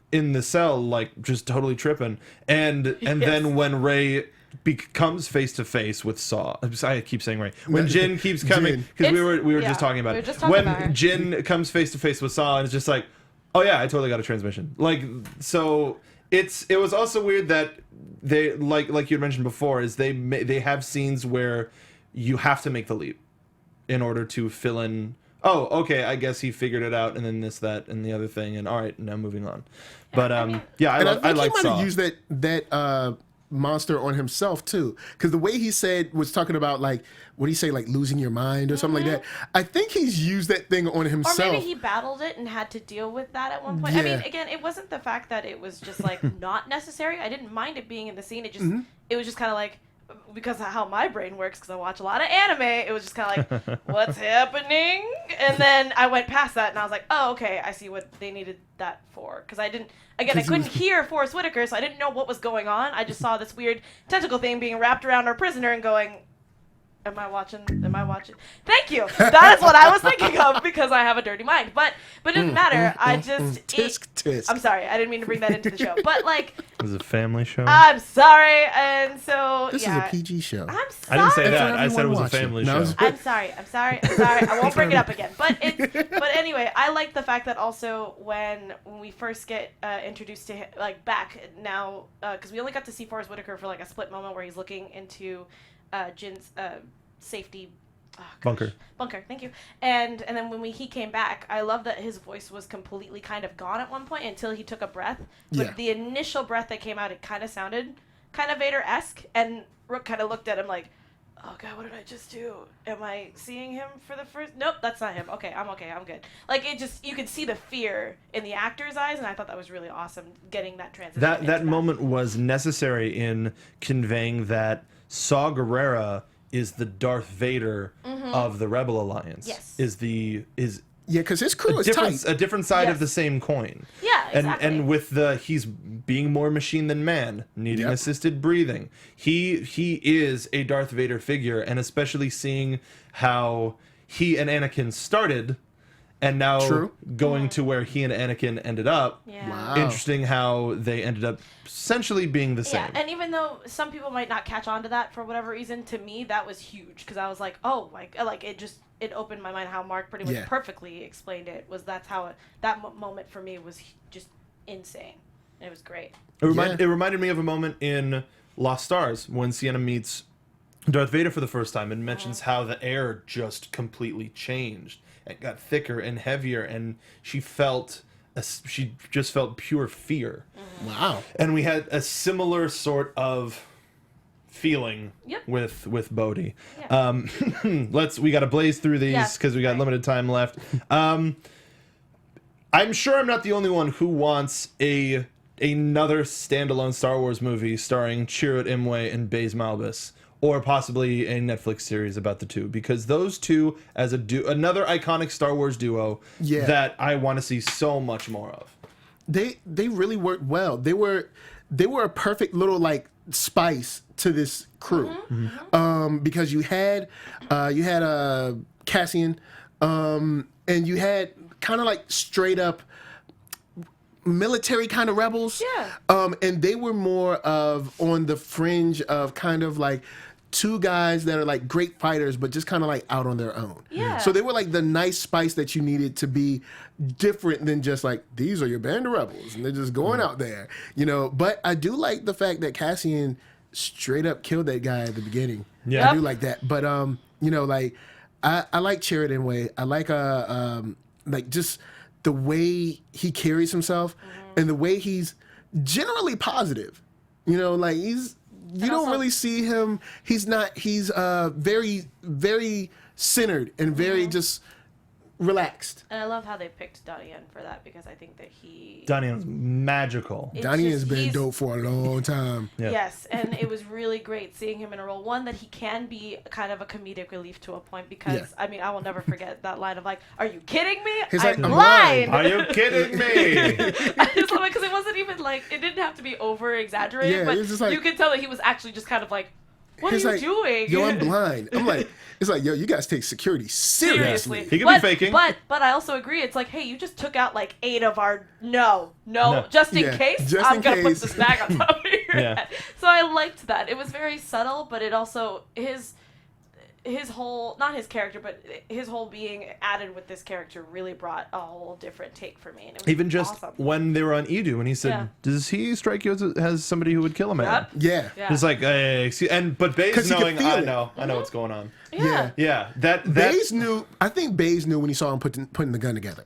cell, like just totally tripping, and then when Rey becomes face to face with Saw. I keep saying Rey. When Jin keeps coming, because we were just talking about it. When Jin comes face to face with Saw, and it's just like, oh yeah, I totally got a transmission. Like, so it was also weird that they like you had mentioned before, is they have scenes where you have to make the leap in order to fill in. Oh, okay, I guess he figured it out, and then this, that, and the other thing, and all right, now moving on. But I like Saw. He might have used that monster on himself too, because the way he was talking about, like, what do you say, like losing your mind or something like that. I think he's used that thing on himself. Or maybe he battled it and had to deal with that at one point. I mean, again, it wasn't the fact that it was just like not necessary. I didn't mind it being in the scene. It was just kind of like, because of how my brain works, because I watch a lot of anime, it was just kind of like, what's happening? And then I went past that and I was like, oh, okay, I see what they needed that for. Because I couldn't hear Forrest Whitaker, so I didn't know what was going on. I just saw this weird tentacle thing being wrapped around our prisoner and going, Am I watching? Thank you. That is what I was thinking of, because I have a dirty mind. But it didn't matter. Tisk. I'm sorry. I didn't mean to bring that into the show. But like, it was a family show. I'm sorry. And so this is a PG show. I'm sorry. I didn't say that. I said it was a family show. I'm sorry. I won't bring it up again. But anyway, I like the fact that also when we first get introduced to him, like back now, because we only got to see Forrest Whitaker for like a split moment where he's looking into Jin's safety bunker, thank you. And then when he came back, I love that his voice was completely kind of gone at one point until he took a breath. But the initial breath that came out, it kind of sounded kind of Vader-esque, and Rook kind of looked at him like, oh god, what did I just do? Am I seeing him for the first? Nope, that's not him. Okay, I'm good. Like, it just, you could see the fear in the actor's eyes, and I thought that was really awesome, getting that transition. That moment was necessary in conveying that Saw Gerrera is the Darth Vader of the Rebel Alliance. Yes. Because his crew is tight. A different side of the same coin. Yeah, exactly. And with he's being more machine than man, needing assisted breathing. He is a Darth Vader figure, and especially seeing how he and Anakin started, and now True. going to where he and Anakin ended up. Yeah. Wow. Interesting how they ended up essentially being the same. Yeah, and even though some people might not catch on to that for whatever reason, to me that was huge because I was like, oh, like it opened my mind how Mark pretty much perfectly explained it. Was that's how that moment for me was just insane. It was great. It reminded me of a moment in Lost Stars when Sienna meets Darth Vader for the first time and mentions how the air just completely changed. It got thicker and heavier, and she just felt pure fear. Wow. And we had a similar sort of feeling with Bodhi. Yeah. We got to blaze through these because we got limited time left. I'm sure I'm not the only one who wants another standalone Star Wars movie starring Chirrut Imwe and Baze Malbus, or possibly a Netflix series about the two, because those two as another iconic Star Wars duo that I want to see so much more of. They really worked well. They were a perfect little like spice to this crew, because you had Cassian, and you had kind of like straight up military kind of rebels. And they were more of on the fringe of kind of like two guys that are like great fighters, but just kind of like out on their own. So they were like the nice spice that you needed to be different than just like, these are your band of rebels and they're just going out there, you know. But I do like the fact that Cassian straight up killed that guy at the beginning. I do like that. But you know, like I like Chirrut Imwe. I like just the way he carries himself and the way he's generally positive. You know, like you don't really see him. He's very, very centered and very just relaxed. And I love how they picked Donnie for that, because I think that Donnie's magical. Donnie has been dope for a long time. Yes, and it was really great seeing him in a role. One, that he can be kind of a comedic relief to a point, because, I mean, I will never forget that line of like, are you kidding me? He's I'm like, blind. Are you kidding me? I just love it because it wasn't even like, it didn't have to be over exaggerated, but just like, you could tell that he was actually just kind of like, what are you doing? Yo, I'm blind. I'm like, it's like, yo, you guys take security seriously. He could be faking. But I also agree. It's like, hey, you just took out like 8 of our just in case. I'm gonna put this bag on top of your head. So I liked that. It was very subtle, but it also his whole, not his character, but his whole being added with this character really brought a whole different take for me. And it was even just awesome. when they were on Edu and he said, does he strike you as somebody who would kill a man? It's like, but Baze knowing, I know what's going on. That Baze knew. I think Baze knew when he saw him putting the gun together.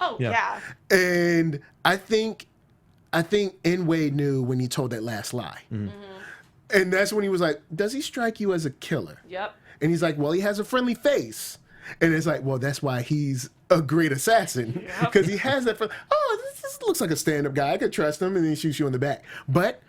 And I think Inway knew when he told that last lie. And that's when he was like, does he strike you as a killer? And he's like, well, he has a friendly face. And it's like, well, that's why he's a great assassin. Because he has that, this looks like a stand-up guy. I could trust him. And then he shoots you in the back. But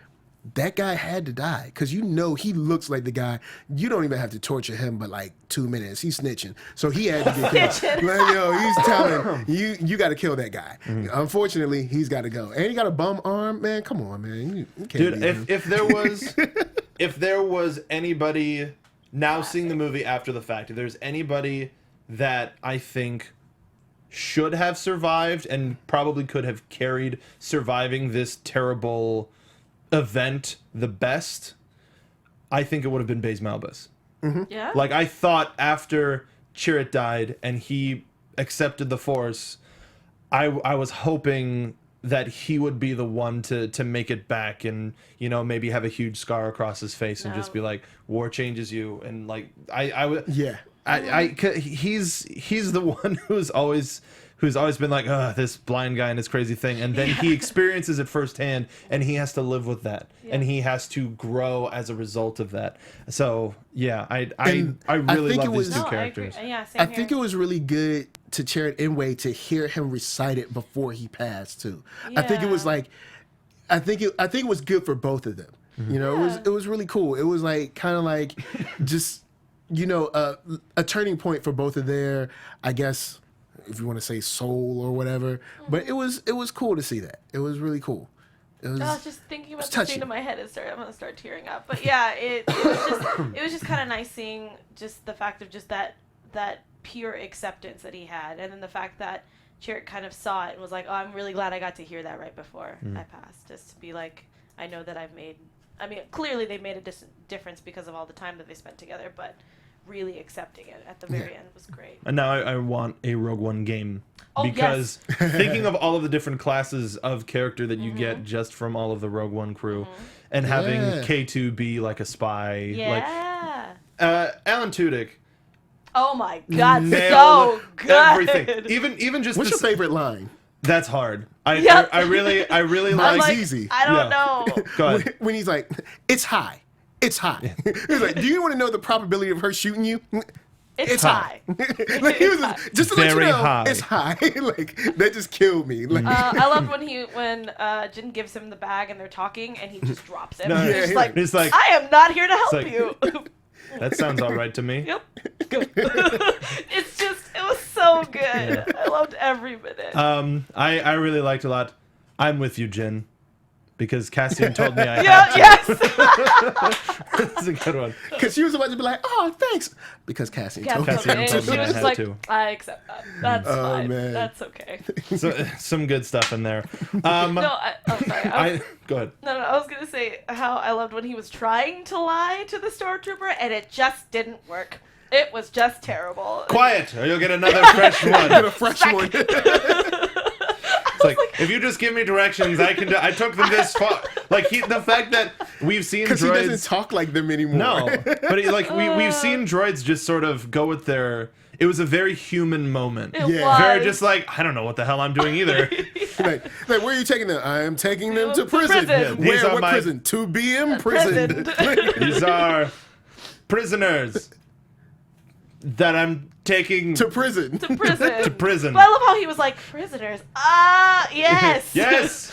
that guy had to die. Because you know he looks like the guy. You don't even have to torture him but like 2 minutes. He's snitching. So he had to get killed. Like, yo, he's telling you got to kill that guy. Unfortunately, he's got to go. And he got a bum arm. Man, come on, man. You can't if there was anybody... Now seeing the movie after the fact, if there's anybody that I think should have survived and probably could have carried surviving this terrible event the best, I think it would have been Baze Malbus. Like, I thought after Chirrut died and he accepted the Force, I was hoping that he would be the one to make it back and, you know, maybe have a huge scar across his face and just be like, war changes you. And like, he's the one who's always been like, this blind guy and this crazy thing. And then he experiences it firsthand and he has to live with that. And he has to grow as a result of that. So I really love these two characters. I think it was really good to Chirrut Imwe to hear him recite it before he passed too. I think it was like, I think it was good for both of them. You know, it was really cool. It was like kind of like just, you know, a turning point for both of their, I guess, if you want to say soul or whatever. But it was cool to see that. It was really cool. I was just thinking about the scene in my head. I'm gonna start tearing up. But yeah, it was just kind of nice seeing just the fact of just that pure acceptance that he had, and then the fact that Chirrut kind of saw it and was like, oh, I'm really glad I got to hear that right before I passed, just to be like, I know that I've made, I mean, clearly they made a difference because of all the time that they spent together, but really accepting it at the very end was great. And now I want a Rogue One game. Oh, because thinking of all of the different classes of character that you get just from all of the Rogue One crew, and having K2 be like a spy. Yeah. Alan Tudyk. Oh my God, nailed so good. Everything. Even just What's your favorite line? That's hard. I really Mine's like. easy. I don't know. Go ahead. When he's like, it's high. It's high. He's like, do you want to know the probability of her shooting you? It's high. Like, he was just to let you Very know, high. it's high. Like, that just killed me. Like, I loved when Jin gives him the bag and they're talking and he just drops it. No, And yeah, he's like, like, I am not here to help like- you. that sounds all right to me. Yep. Good. It's just, it was so good. I loved every minute. I really liked a lot. I'm with you, Jin, because Cassian told me I yeah, had to. yes. That's a good one. because she was about to be like, oh, thanks. Because Cassian told me. Cassian told She me I was just had like, to. I accept that. That's fine. man. That's okay. So, some good stuff in there. No, I'm sorry. Go ahead. No, I was going to say how I loved when he was trying to lie to the stormtrooper and it just didn't work. It was just terrible. Quiet, or you'll get another fresh one. Get a fresh one. It's like, if you just give me directions, I can. I took them this far. Like the fact that we've seen Because he doesn't droids. talk like them anymore. No, but we've seen droids just sort of go with their. It was a very human moment. It Yeah. was. Very just like, I don't know what the hell I'm doing either. like, where are you taking them? I am taking them to prison. prison. These Where? are What my- prison? To be imprisoned. These are prisoners that I'm taking to prison. To prison. to prison. But I love how he was like, prisoners. Yes. Yes,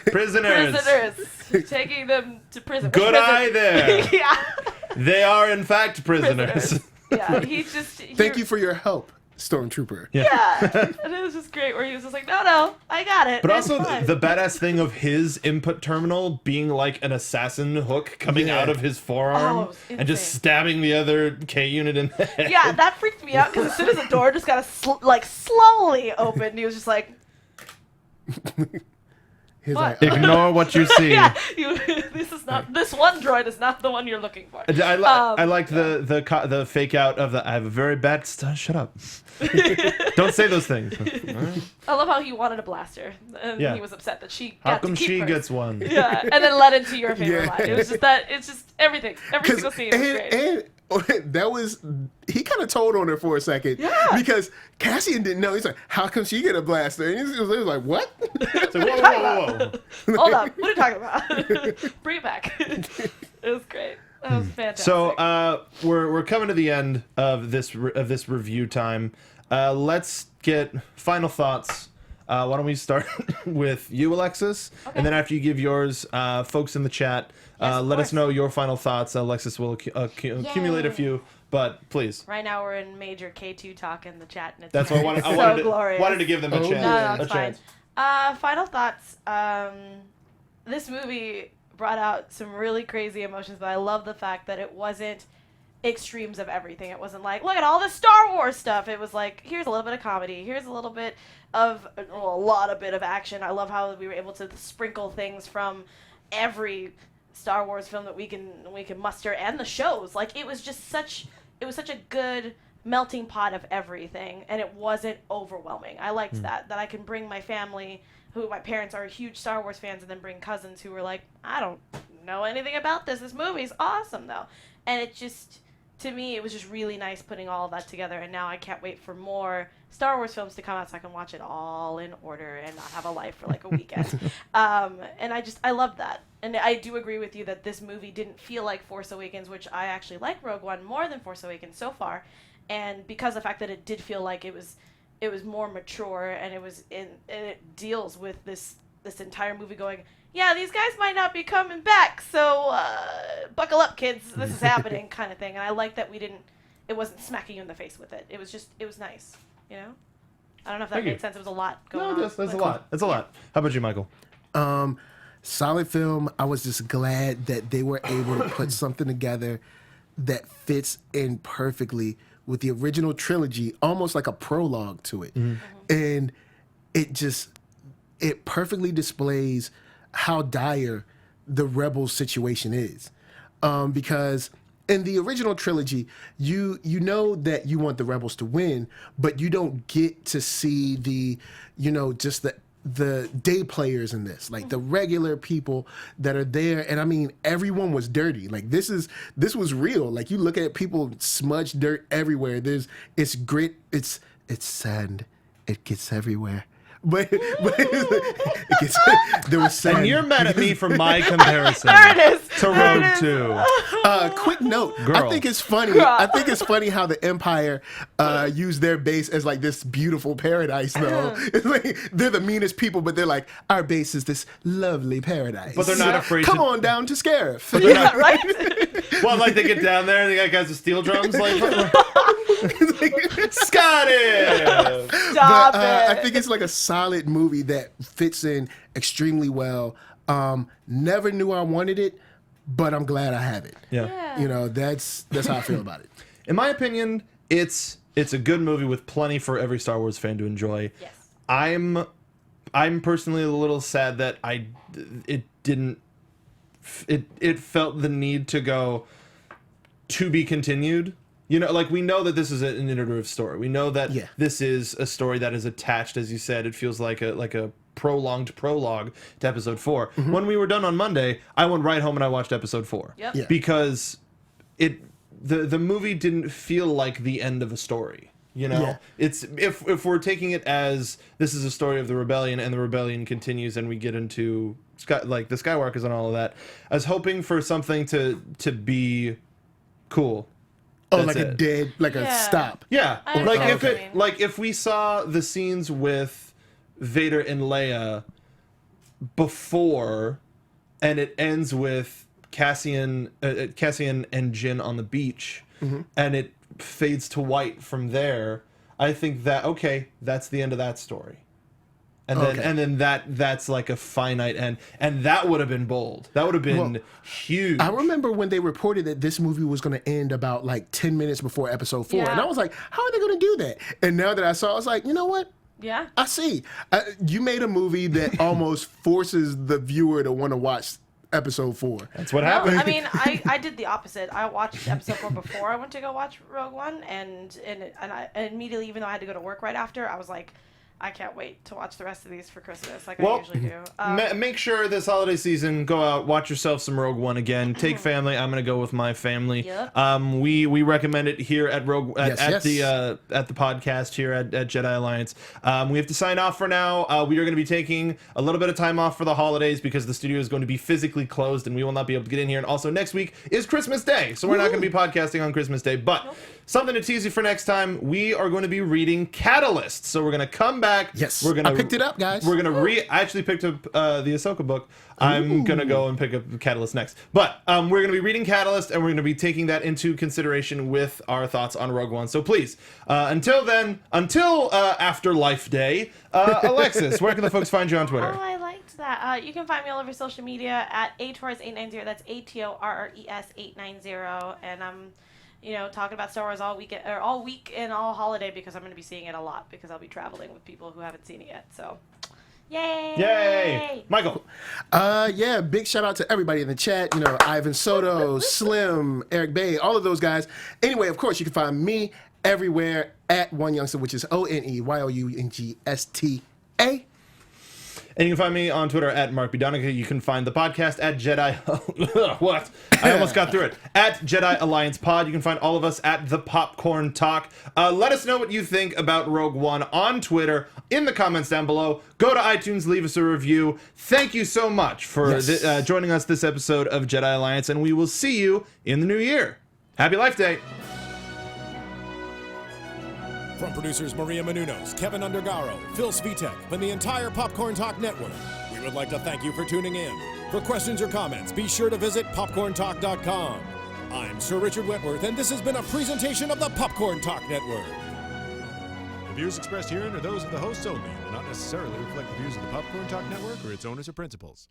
prisoners. Prisoners. Taking them to prison. Which Good prison? eye there. yeah. They are in fact prisoners. Yeah, he just. Thank you for your help, Stormtrooper. Yeah. And it was just great where he was just like, no, I got it. But It's also fine. the badass thing of his input terminal being like an assassin hook coming Yeah. out of his forearm Oh, it was and just insane. stabbing the other K unit in the head. Yeah, that freaked me out because as soon as the door just got slowly opened, he was just like, He's What? like, Ignore what you see. yeah, this one droid is not the one you're looking for. I liked the fake out of the I have a very bad shut up. Don't say those things. I love how he wanted a blaster, and Yeah. he was upset that she How got come to keep she hers. gets one? Yeah, and then led into your favorite Yeah. line. It was just that. It's just everything. Every 'cause- single scene was great. and that was, he kind of told on her for a second. Yeah. Because Cassian didn't know. He's like, how come she get a blaster? And he was like, what? It's like, whoa. Hold on, what are you talking about? Bring it back. It was great. That was fantastic. So we're coming to the end of this review time. Let's get final thoughts. Why don't we start with you, Alexis, and then after you give yours, folks in the chat, Yes, of let us course. know your final thoughts. Alexis will accumulate a few, but please. Right now we're in major K2 talk in the chat, and it's That's what I wanted. so glorious. Wanted to give them a Oh, chance. yeah. No, it's a fine. chance. Final thoughts. This movie brought out some really crazy emotions, but I love the fact that it wasn't extremes of everything. It wasn't like, look at all this Star Wars stuff. It was like, here's a little bit of comedy. Here's a little bit of, well, a lot of bit of action. I love how we were able to sprinkle things from every Star Wars film that we can muster, and the shows. Like, it was such a good melting pot of everything, and it wasn't overwhelming. I liked that I can bring my family, who my parents are huge Star Wars fans, and then bring cousins who were like, I don't know anything about this. This movie's awesome though. And it just, to me, it was just really nice putting all of that together, and now I can't wait for more Star Wars films to come out so I can watch it all in order and not have a life for like a weekend. And I loved that. And I do agree with you that this movie didn't feel like Force Awakens, which I actually like Rogue One more than Force Awakens so far. And because of the fact that it did feel like it was more mature, and it deals with this entire movie going, yeah, these guys might not be coming back, so buckle up, kids, this is happening, kind of thing. And I like that it wasn't smacking you in the face with it. It was nice, you know? I don't know if that Thank you. made sense. It was a lot going on. No, that's a But- lot. That's a lot. How about you, Michael? Solid film. I was just glad that they were able to put something together that fits in perfectly with the original trilogy, almost like a prologue to it. And it perfectly displays how dire the Rebels situation is. Because in the original trilogy, you know that you want the Rebels to win, but you don't get to see the, just the day players in this, like the regular people that are there. And I mean, everyone was dirty. Like this was real. Like you look at people smudged dirt everywhere. It's grit. It's sand. It gets everywhere. But it gets, there was sand. And you're mad at me for my comparison to Rogue 2. Quick note. Girl. I think it's funny. I think it's funny how the Empire used their base as like this beautiful paradise, though. It's like they're the meanest people, but they're like, our base is this lovely paradise. But they're not afraid Come to... on down to Scarif. Yeah, right? Well, like they get down there and they got guys with steel drums, like... Scotty! Stop it. I think it's like a solid movie that fits in extremely well. Never knew I wanted it, but I'm glad I have it. Yeah. That's how I feel about it. In my opinion, it's a good movie with plenty for every Star Wars fan to enjoy. Yes. I'm personally a little sad that it felt the need to go to be continued. Like we know that this is an iterative story. We know that this is a story that is attached, as you said. It feels like a prolonged prologue to episode 4. Mm-hmm. When we were done on Monday, I went right home and I watched episode 4. Yep. Yeah. Because the movie didn't feel like the end of a story. It's if we're taking it as this is a story of the rebellion and the rebellion continues and we get into like the Skywalkers and all of that. I was hoping for something to be cool. Oh, That's like it. a dead, like a stop. Yeah, I like understand what you mean. if we saw the scenes with Vader and Leia before, and it ends with Cassian and Jyn on the beach, and it fades to white from there, I think that that's the end of that story. And then that's like a finite end, and that would have been bold. That would have been huge. I remember when they reported that this movie was going to end about like 10 minutes before episode 4, and I was like, how are they going to do that? And now that I saw, I was like, you know what? Yeah. I see. You made a movie that almost forces the viewer to want to watch episode 4. That's what happened. I mean, I did the opposite. I watched episode 4 before I went to go watch Rogue One, and I immediately, even though I had to go to work right after, I was like, I can't wait to watch the rest of these for Christmas, like I usually do. Make sure this holiday season, go out, watch yourself some Rogue One again. Take family. I'm gonna go with my family. Yep. We recommend it here at the podcast here at Jedi Alliance. We have to sign off for now. We are going to be taking a little bit of time off for the holidays because the studio is going to be physically closed and we will not be able to get in here. And also next week is Christmas Day, so we're not going to be podcasting on Christmas Day. But something to tease you for next time, we are going to be reading Catalyst. So we're going to come back. Yes, we're gonna, I picked it up, guys. We're going to I actually picked up the Ahsoka book. I'm going to go and pick up Catalyst next. But we're going to be reading Catalyst, and we're going to be taking that into consideration with our thoughts on Rogue One. So please, until after Life Day, Alexis, where can the folks find you on Twitter? Oh, I liked that. You can find me all over social media at atorres890. That's ATORRES890. And I'm talking about Star Wars all week and all holiday because I'm going to be seeing it a lot because I'll be traveling with people who haven't seen it yet. So, yay! Michael. Big shout out to everybody in the chat. Ivan Soto, Slim, Eric Bay, all of those guys. Anyway, of course, you can find me everywhere at One Youngster, which is ONEYOUNGSTA. And you can find me on Twitter at Mark B. Donica. You can find the podcast at Jedi... What? I almost got through it. At Jedi Alliance Pod. You can find all of us at The Popcorn Talk. Let us know what you think about Rogue One on Twitter in the comments down below. Go to iTunes, leave us a review. Thank you so much for joining us this episode of Jedi Alliance, and we will see you in the new year. Happy Life Day. From producers Maria Menounos, Kevin Undergaro, Phil Svitek, and the entire Popcorn Talk Network, we would like to thank you for tuning in. For questions or comments, be sure to visit popcorntalk.com. I'm Sir Richard Wentworth, and this has been a presentation of the Popcorn Talk Network. The views expressed herein are those of the hosts only and do not necessarily reflect the views of the Popcorn Talk Network or its owners or principals.